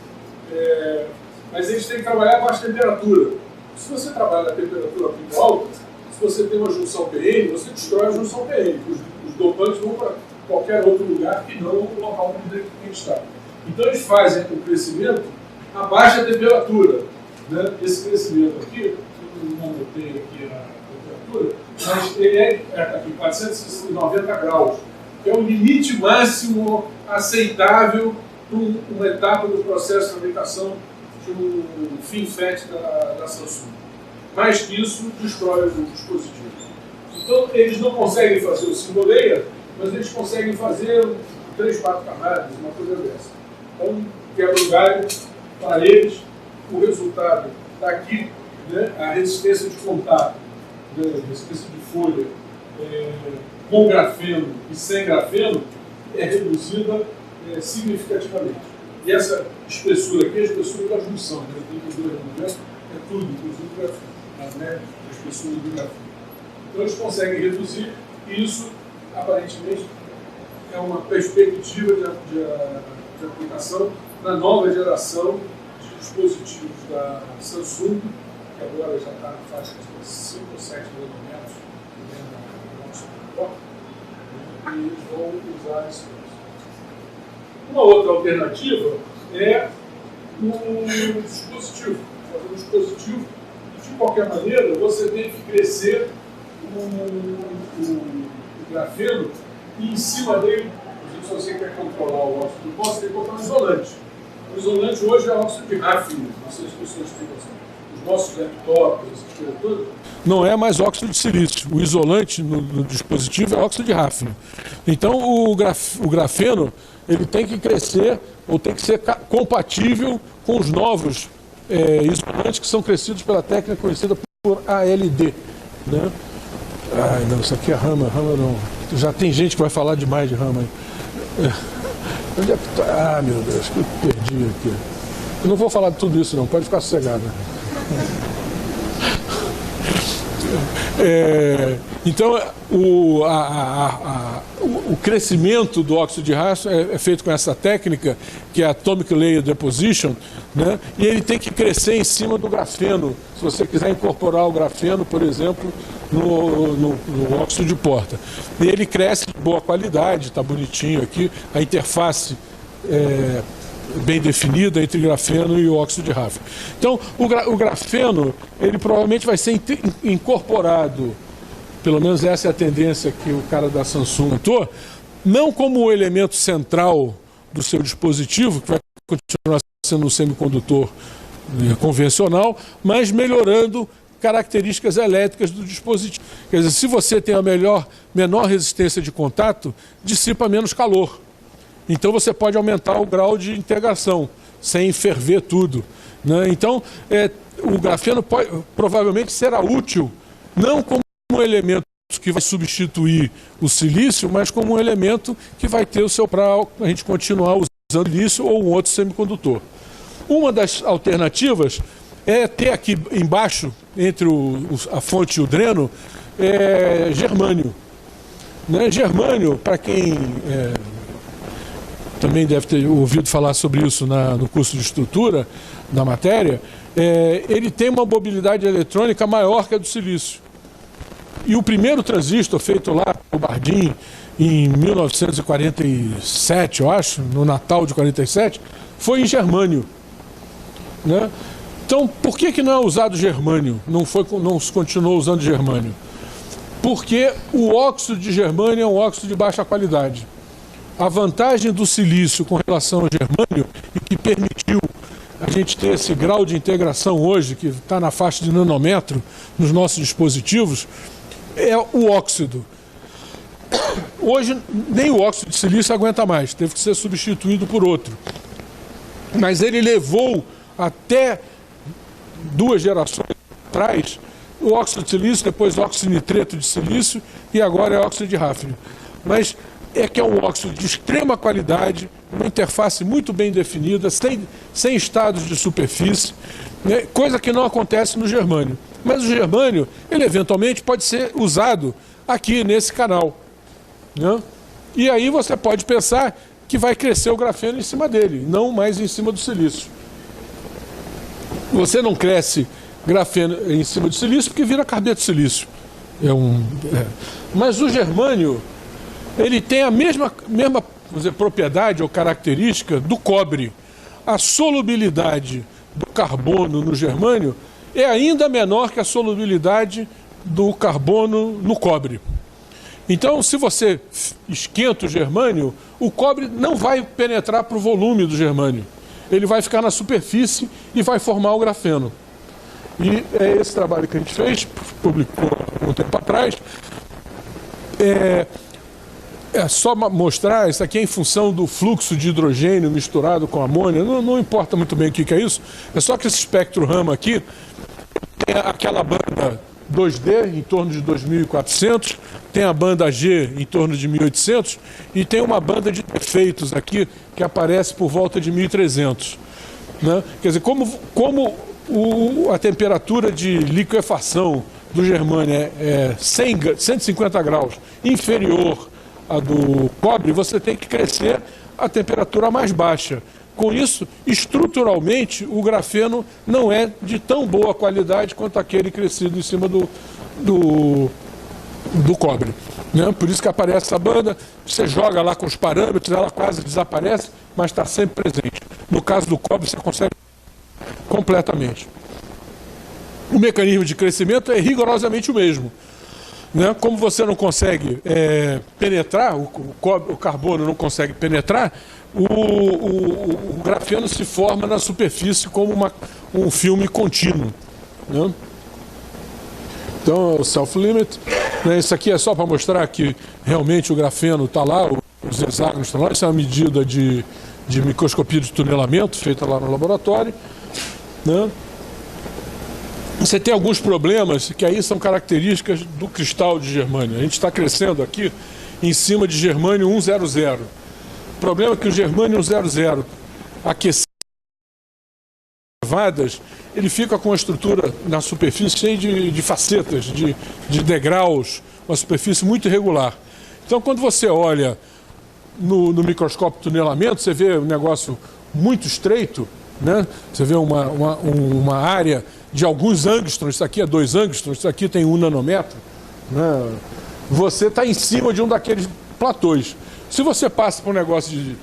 Mas eles têm que trabalhar a baixa temperatura. Se você trabalha a temperatura muito alta, se você tem uma junção PN, você destrói a junção PN. Os dopantes vão para qualquer outro lugar que não o local onde tem que estar. Então eles fazem o crescimento a baixa temperatura. Né? Esse crescimento aqui, eu não anotei aqui a temperatura, mas ele é aqui, 490 graus, que é o limite máximo aceitável para uma etapa do processo de fabricação de um FinFET da Samsung. Mais que isso, destrói o dispositivo. Então, eles não conseguem fazer o single layer, mas eles conseguem fazer 3, 4 camadas, uma coisa dessa. Então, quebra o galho para eles, o resultado está aqui, né? A resistência de contato, né? A resistência de folha com grafeno e sem grafeno é reduzida significativamente. E essa espessura aqui é a espessura da junção, né? 32 nanometros, é tudo, inclusive o grafeno, né? A espessura do grafeno. Então eles conseguem reduzir, e isso aparentemente é uma perspectiva de aplicação na nova geração de dispositivos da Samsung, que agora já está na faixa de 5 ou 7 nanometros, no nosso suporte, e eles vão usar isso. Uma outra alternativa é o dispositivo. Fazer um dispositivo, e de qualquer maneira, você tem que crescer o grafeno e em cima dele, se você quer controlar o óxido de pó, você tem que botar um isolante. O isolante hoje é óxido de ráfino, não sei se as pessoas ficam assim. Os nossos laptops, essas coisas todas. Não é mais óxido de silício. O isolante no dispositivo é óxido de ráfino. Então o grafeno ele tem que crescer ou tem que ser compatível com os novos isolantes que são crescidos pela técnica conhecida por ALD. Né? Ai, não, isso aqui é rama não. Já tem gente que vai falar demais de rama. Onde é que tá? Ah, meu Deus, que eu perdi aqui. Eu não vou falar de tudo isso não, pode ficar sossegado. Então, o crescimento do óxido de rastro é feito com essa técnica, que é Atomic Layer Deposition, né? E ele tem que crescer em cima do grafeno, se você quiser incorporar o grafeno, por exemplo, no óxido de porta. E ele cresce de boa qualidade, está bonitinho aqui, a interface bem definida entre grafeno e o óxido de rafo. Então, o grafeno, ele provavelmente vai ser incorporado, pelo menos essa é a tendência que o cara da Samsung montou, não como o elemento central do seu dispositivo, que vai continuar sendo um semicondutor convencional, mas melhorando características elétricas do dispositivo. Quer dizer, se você tem a menor resistência de contato, dissipa menos calor. Então você pode aumentar o grau de integração, sem ferver tudo, né? Então, o grafeno provavelmente será útil, não como um elemento que vai substituir o silício, mas como um elemento que vai ter o seu para a gente continuar usando silício ou um outro semicondutor. Uma das alternativas é ter aqui embaixo, entre a fonte e o dreno, germânio. Né? Germânio, para quem também deve ter ouvido falar sobre isso no curso de estrutura da matéria, ele tem uma mobilidade eletrônica maior que a do silício. E o primeiro transistor feito lá no Bardeen, em 1947, eu acho, no Natal de 47, foi em germânio. Né? Então, por que não é usado germânio? Não se continuou usando germânio? Porque o óxido de germânio é um óxido de baixa qualidade. A vantagem do silício com relação ao germânio, e que permitiu a gente ter esse grau de integração hoje, que está na faixa de nanômetro nos nossos dispositivos, é o óxido. Hoje, nem o óxido de silício aguenta mais, teve que ser substituído por outro. Mas ele levou até 2 gerações atrás o óxido de silício, depois o óxido de nitreto de silício e agora é óxido de hafnio. Mas que é um óxido de extrema qualidade, uma interface muito bem definida, sem estados de superfície, né? Coisa que não acontece no germânio. Mas o germânio, ele eventualmente pode ser usado aqui nesse canal, né? E aí você pode pensar que vai crescer o grafeno em cima dele, não mais em cima do silício. Você não cresce grafeno em cima do silício porque vira carbeto de silício. Mas o germânio, ele tem a mesma vamos dizer, propriedade ou característica do cobre. A solubilidade do carbono no germânio é ainda menor que a solubilidade do carbono no cobre. Então, se você esquenta o germânio, o cobre não vai penetrar para o volume do germânio. Ele vai ficar na superfície e vai formar o grafeno. E é esse trabalho que a gente fez, publicou um tempo atrás. É só mostrar, isso aqui é em função do fluxo de hidrogênio misturado com amônia, não importa muito bem o que é isso, é só que esse espectro Raman aqui tem aquela banda 2D em torno de 2.400, tem a banda G em torno de 1.800 e tem uma banda de defeitos aqui que aparece por volta de 1.300. Né? Quer dizer, como a temperatura de liquefação do germânio é 150 graus inferior à do cobre, você tem que crescer a temperatura mais baixa. Com isso, estruturalmente, o grafeno não é de tão boa qualidade quanto aquele crescido em cima do cobre. Né? Por isso que aparece essa banda, você joga lá com os parâmetros, ela quase desaparece, mas está sempre presente. No caso do cobre, você consegue completamente. O mecanismo de crescimento é rigorosamente o mesmo. Né? Como você não consegue penetrar, o carbono não consegue penetrar, o grafeno se forma na superfície como um filme contínuo. Né? Então, o self-limit, né? Isso aqui é só para mostrar que realmente o grafeno está lá, os hexágonos estão lá. Isso é uma medida de microscopia de tunelamento feita lá no laboratório. Né? Você tem alguns problemas que aí são características do cristal de germânio. A gente está crescendo aqui em cima de germânio 100. O problema é que o germânio 100 aquecido elevadas, ele fica com uma estrutura na superfície cheia de facetas, de degraus, uma superfície muito irregular. Então, quando você olha no microscópio de tunelamento, você vê um negócio muito estreito, né? Você vê uma área de alguns angstroms, isso aqui é 2 angstroms, isso aqui tem 1 nanômetro, né? Você está em cima de um daqueles platôs. Se você passa por um negócio de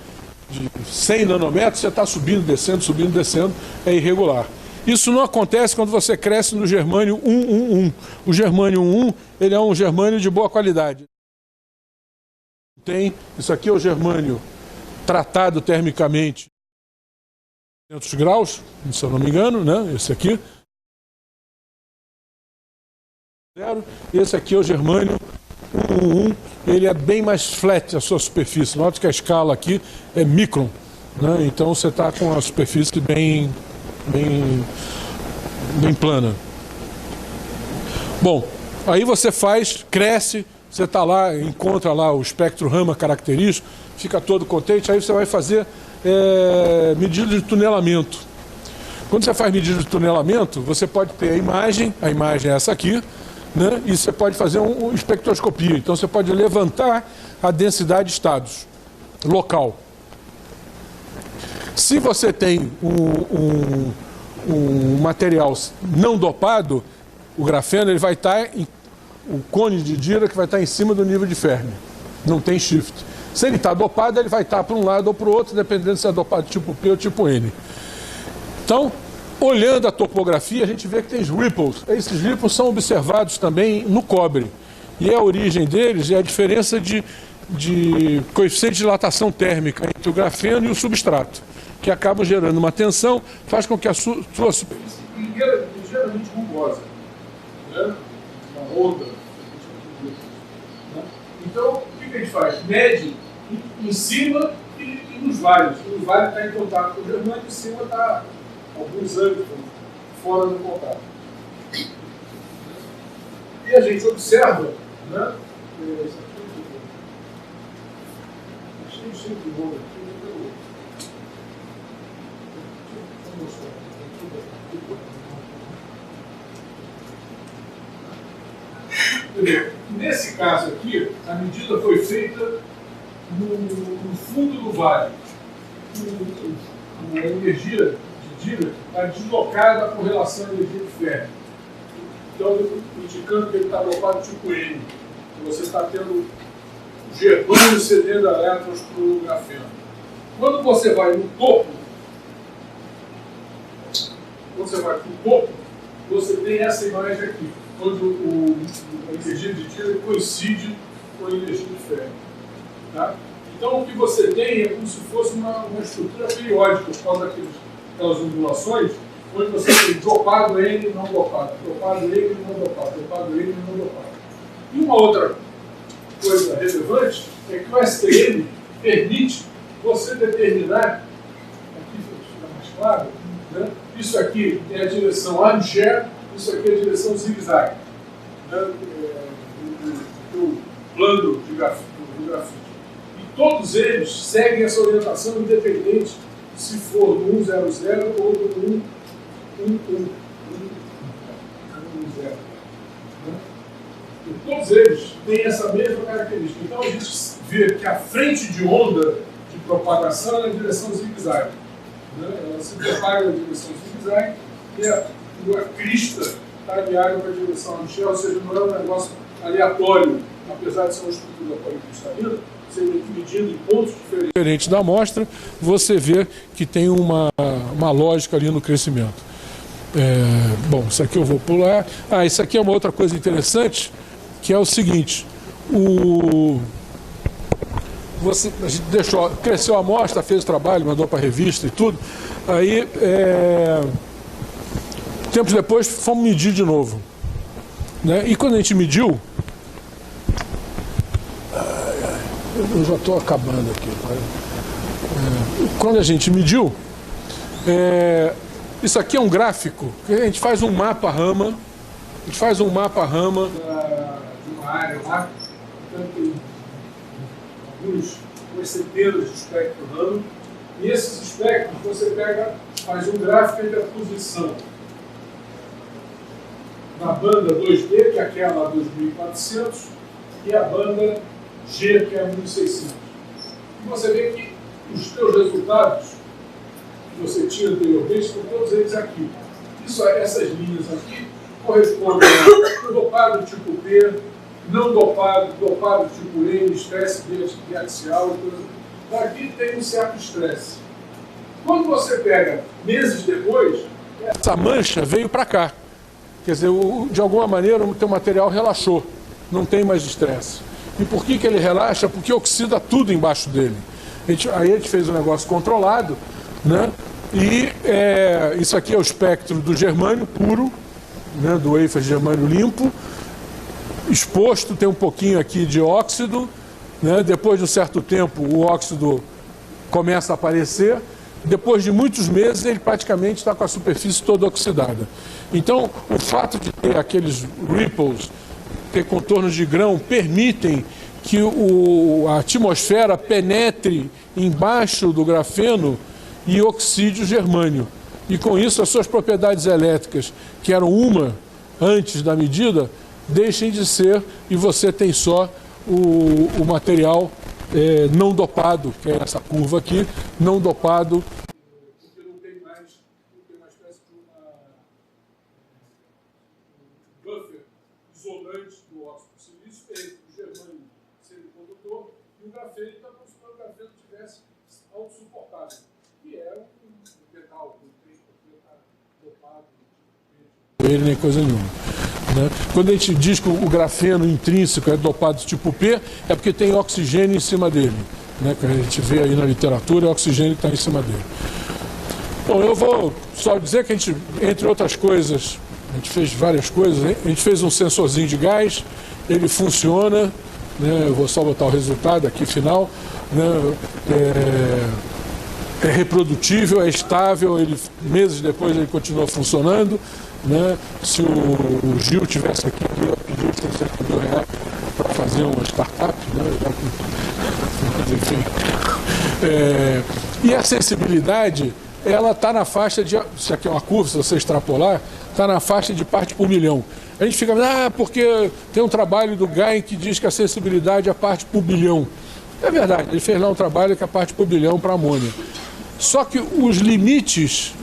100 nanômetros, você está subindo, descendo, é irregular. Isso não acontece quando você cresce no germânio 111. O germânio 111, ele é um germânio de boa qualidade. Isso aqui é o germânio tratado termicamente 200 graus, se eu não me engano, né? Esse aqui. Esse aqui é o germânio 111, ele é bem mais flat a sua superfície. Note que a escala aqui é micron, né? Então você está com a superfície bem plana. Bom, aí você cresce, você está lá, encontra lá o espectro Raman característico, fica todo contente, aí você vai fazer medida de tunelamento. Quando você faz medida de tunelamento, você pode ter a imagem é essa aqui, né? E você pode fazer uma espectroscopia. Então você pode levantar a densidade de estados local. Se você tem um material não dopado, o grafeno ele vai estar o cone de Dirac vai estar em cima do nível de Fermi. Não tem shift. Se ele está dopado, ele vai estar para um lado ou para o outro, dependendo se é dopado tipo P ou tipo N. Então, olhando a topografia, a gente vê que tem ripples. Esses ripples são observados também no cobre. E a origem deles é a diferença de coeficiente de dilatação térmica entre o grafeno e o substrato, que acabam gerando uma tensão, faz com que a sua superfície ligeiramente rugosa, né? Uma onda. Né? Então, o que a gente faz? Mede em cima e nos vales. O vale está em contato com o germânio, em cima está alguns ângulos fora do contato. E a gente observa, né? Nesse caso aqui, a medida foi feita no fundo do vale. A energia de Dirac está deslocada com relação à energia de Fermi. Então, indicando que ele está dopado tipo N. Você está tendo o germânio cedendo elétrons para o grafeno. Quando você vai no topo, você tem essa imagem aqui, onde a energia de Dirac coincide com a energia de Fermi. Tá? Então, o que você tem é como se fosse uma estrutura periódica, por causa daquelas ondulações, onde você tem dopado N e não dopado, dopado N e não dopado, dopado N e não dopado. E uma outra coisa relevante é que o STM permite você determinar, aqui fica mais claro, né? Isso aqui é a direção armchair, isso aqui é a direção zigue-zague, né? Do plano de grafite. E todos eles seguem essa orientação independente se for no 100 ou no 110. E todos eles têm essa mesma característica. Então a gente vê que a frente de onda de propagação é na direção zigue-zague. Né? Ela se propaga na direção zigue-zague e a crista está aliada para a direção armchair, ou seja, não é um negócio aleatório, apesar de ser uma estrutura policristalina, você medindo em pontos diferentes da amostra, você vê que tem uma lógica ali no crescimento. Bom, isso aqui eu vou pular. Isso aqui é uma outra coisa interessante, que é o seguinte: a gente cresceu a amostra, fez o trabalho, mandou para a revista e tudo. Aí, tempos depois, fomos medir de novo. Né? E quando a gente mediu, eu já estou acabando aqui. Quando a gente mediu, isso aqui é um gráfico, que a gente faz um mapa Raman, de uma área lá, portanto, tem algumas centenas de espectro Raman, E esses espectros você pega, faz um gráfico entre a posição da banda 2D, que é aquela 2400, e a banda G, que é 1600. E você vê que os teus resultados que você tinha anteriormente estão todos eles aqui. Essas linhas aqui correspondem a dopado tipo P, não dopado, dopado tipo N, estresse biaxial. Aqui tem um certo estresse. Quando você pega meses depois, essa mancha veio para cá. Quer dizer, de alguma maneira o teu material relaxou, não tem mais estresse. E por que ele relaxa? Porque oxida tudo embaixo dele. Aí a gente fez um negócio controlado, né? E isso aqui é o espectro do germânio puro, né? Do wafer germânio limpo, exposto, tem um pouquinho aqui de óxido, né? Depois de um certo tempo o óxido começa a aparecer. Depois de muitos meses, ele praticamente está com a superfície toda oxidada. Então, o fato de ter aqueles ripples, ter contornos de grão, permitem que a atmosfera penetre embaixo do grafeno e oxide o germânio. E com isso, as suas propriedades elétricas, que eram uma antes da medida, deixem de ser e você tem só o material não dopado, que é essa curva aqui, não dopado. Porque não tem mais uma espécie de um buffer isolante do óxido de silício, o germânio semicondutor, e o grafeno está como se o grafeno tivesse autossuportável, que é um metal, não está dopado, ele nem coisa nenhuma. Né? Quando a gente diz que o grafeno intrínseco é dopado tipo P, é porque tem oxigênio em cima dele. Né? Que a gente vê aí na literatura, o oxigênio está em cima dele. Bom, eu vou só dizer que a gente, entre outras coisas, a gente fez várias coisas. Hein? A gente fez um sensorzinho de gás, ele funciona, né? Eu vou só botar o resultado aqui final. Né? É reprodutível, é estável, meses depois ele continua funcionando. Né? Se o Gil tivesse aqui, eu pedi R$ 600 mil para fazer uma startup, né? Enfim. E a sensibilidade, ela está na faixa de, se aqui é uma curva, se você extrapolar, está na faixa de parte por milhão. A gente fica, porque tem um trabalho do Gain que diz que a sensibilidade é parte por bilhão. É verdade, ele fez lá um trabalho que é parte por bilhão para amônia. Só que os limites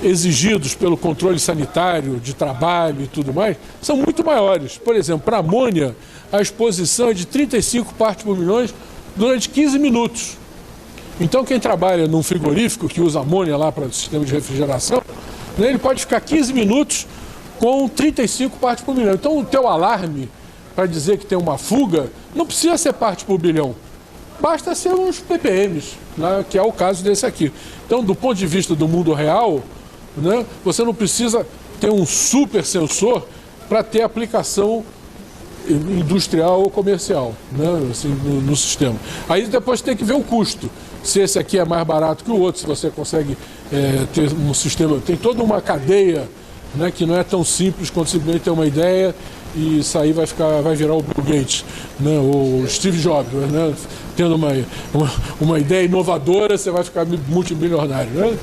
exigidos pelo controle sanitário, de trabalho e tudo mais, são muito maiores. Por exemplo, para amônia, a exposição é de 35 partes por milhão durante 15 minutos. Então, quem trabalha num frigorífico, que usa amônia lá para o sistema de refrigeração, né, ele pode ficar 15 minutos com 35 partes por milhão. Então, o teu alarme, para dizer que tem uma fuga, não precisa ser parte por bilhão. Basta ser uns ppms, né, que é o caso desse aqui. Então, do ponto de vista do mundo real, né, você não precisa ter um super sensor para ter aplicação industrial ou comercial, né, assim, no sistema. Aí depois tem que ver o custo. Se esse aqui é mais barato que o outro, se você consegue ter um sistema... Tem toda uma cadeia, né, que não é tão simples quanto simplesmente ter uma ideia e isso aí vai virar o Bill Gates, né, o Steve Jobs, né, tendo uma ideia inovadora, você vai ficar multimilionário. Né?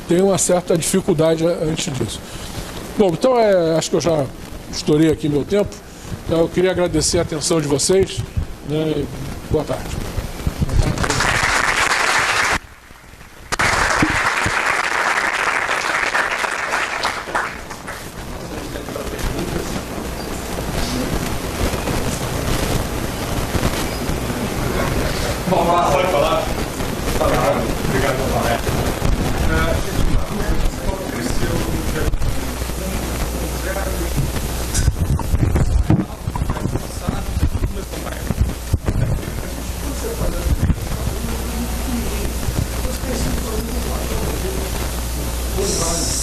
Tem uma certa dificuldade antes disso. Bom, então acho que eu já estourei aqui meu tempo. Então, eu queria agradecer a atenção de vocês. Né? Boa tarde. Pode falar? Obrigado pela palestra.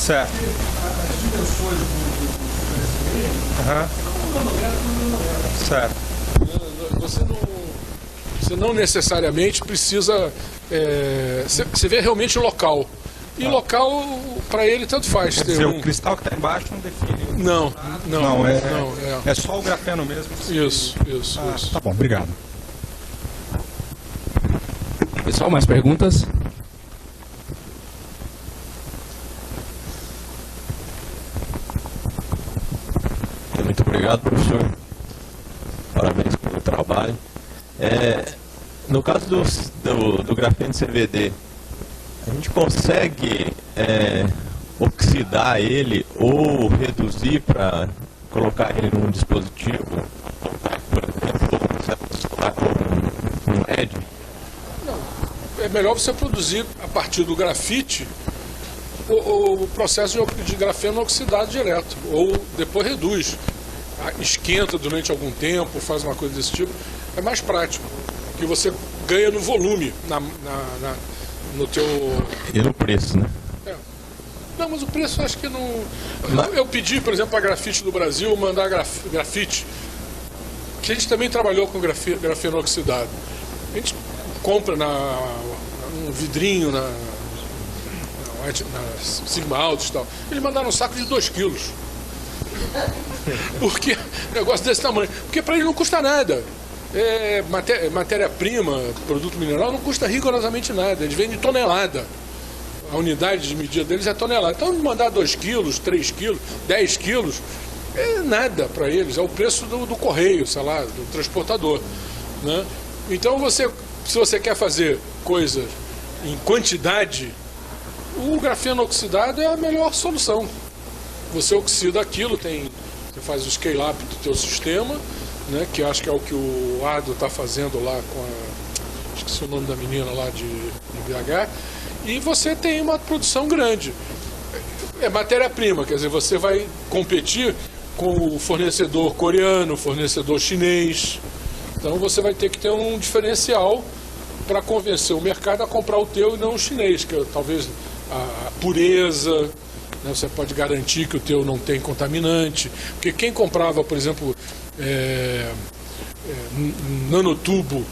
Certo. Certo. Você não necessariamente precisa... você vê realmente o local. E local, para ele, tanto faz. Quer dizer, o cristal que está embaixo não define. Não. É só o grafeno mesmo. Isso. Tá bom, obrigado. Pessoal, mais perguntas? Muito obrigado, professor. Parabéns pelo trabalho. No caso do grafeno CVD, a gente consegue oxidar ele ou reduzir para colocar ele num dispositivo, por exemplo, um LED? Não, é melhor você produzir a partir do grafite o processo de grafeno oxidado direto, ou depois reduz, esquenta durante algum tempo, faz uma coisa desse tipo. É mais prático, que você ganha no volume, no teu... E no preço, né? Não, mas o preço acho que não... Eu pedi, por exemplo, a Grafite do Brasil mandar grafite, que a gente também trabalhou com grafeno oxidado. A gente compra um vidrinho na Sigma Altos e tal. Eles mandaram um saco de 2 quilos. Porque negócio desse tamanho. Porque para eles não custa nada. Matéria-prima, produto mineral, não custa rigorosamente nada. Eles vendem tonelada. A unidade de medida deles é tonelada. Então, mandar 2 quilos, 3 quilos, 10 quilos, é nada para eles. É o preço do correio, sei lá, do transportador. Né? Então, se você quer fazer coisas em quantidade, o grafeno oxidado é a melhor solução. Você oxida aquilo, você faz o scale-up do teu sistema, né, que acho que é o que o Ado está fazendo lá com esqueci o nome da menina lá de BH, e você tem uma produção grande. É matéria-prima, quer dizer, você vai competir com o fornecedor coreano, o fornecedor chinês. Então você vai ter que ter um diferencial para convencer o mercado a comprar o teu e não o chinês, que talvez a pureza, né, você pode garantir que o teu não tem contaminante. Porque quem comprava, por exemplo, nanotubo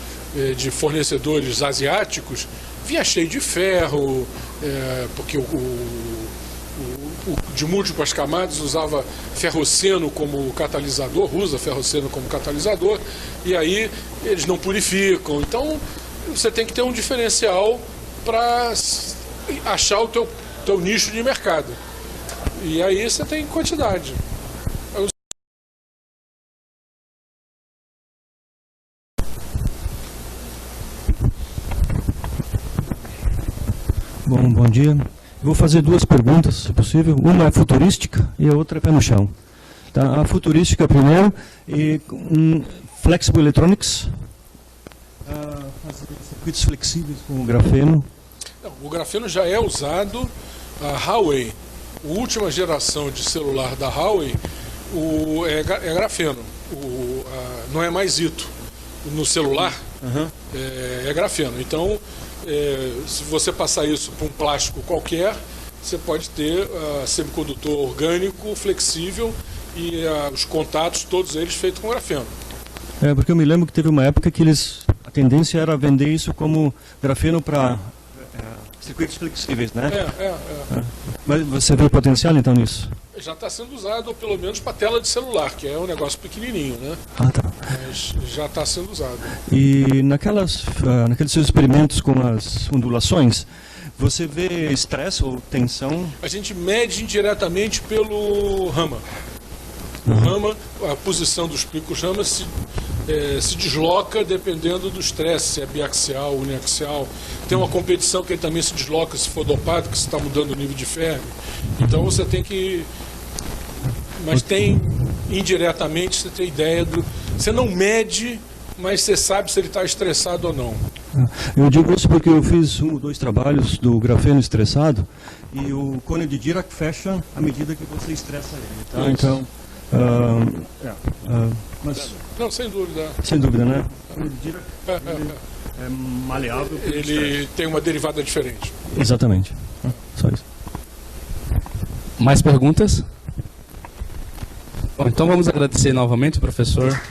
de fornecedores asiáticos, vinha cheio de ferro, porque o de múltiplas camadas usava ferroceno como catalisador, usa ferroceno como catalisador, e aí eles não purificam. Então você tem que ter um diferencial para achar o teu nicho de mercado. E aí você tem quantidade. Bom dia. Eu vou fazer 2 perguntas, se possível. Uma é futurística e a outra é pé no chão. Tá? A futurística primeiro, Flexible Electronics, fazer circuitos flexíveis com o grafeno. Não, o grafeno já é usado. A Huawei, a última geração de celular da Huawei, é grafeno. Não é mais Ito. No celular, é grafeno. Então, se você passar isso para um plástico qualquer, você pode ter semicondutor orgânico, flexível e os contatos, todos eles feitos com grafeno. Porque eu me lembro que teve uma época que a tendência era vender isso como grafeno para circuitos flexíveis, né? Mas você vê potencial então nisso? Já está sendo usado, pelo menos para tela de celular, que é um negócio pequenininho, né? Tá. Mas já está sendo usado. E naqueles seus experimentos com as ondulações, você vê estresse ou tensão? A gente mede indiretamente pelo Raman. O Raman, a posição dos picos Raman se desloca dependendo do estresse, se é biaxial, uniaxial. Tem uma competição que ele também se desloca se for dopado, que você está mudando o nível de ferro. Então você tem que... Mas indiretamente, você tem ideia do... Você não mede, mas você sabe se ele está estressado ou não. Eu digo isso porque eu fiz 1 ou 2 trabalhos do grafeno estressado e o cone de Dirac fecha à medida que você estressa ele. Tá? Então... mas... Não, sem dúvida. Sem dúvida, né? O cone de Dirac é maleável. Ele tem uma derivada diferente. Exatamente. Só isso. Mais perguntas? Bom, então vamos agradecer novamente, professor.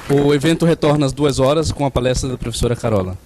O evento retorna às 2 horas com a palestra da professora Carola.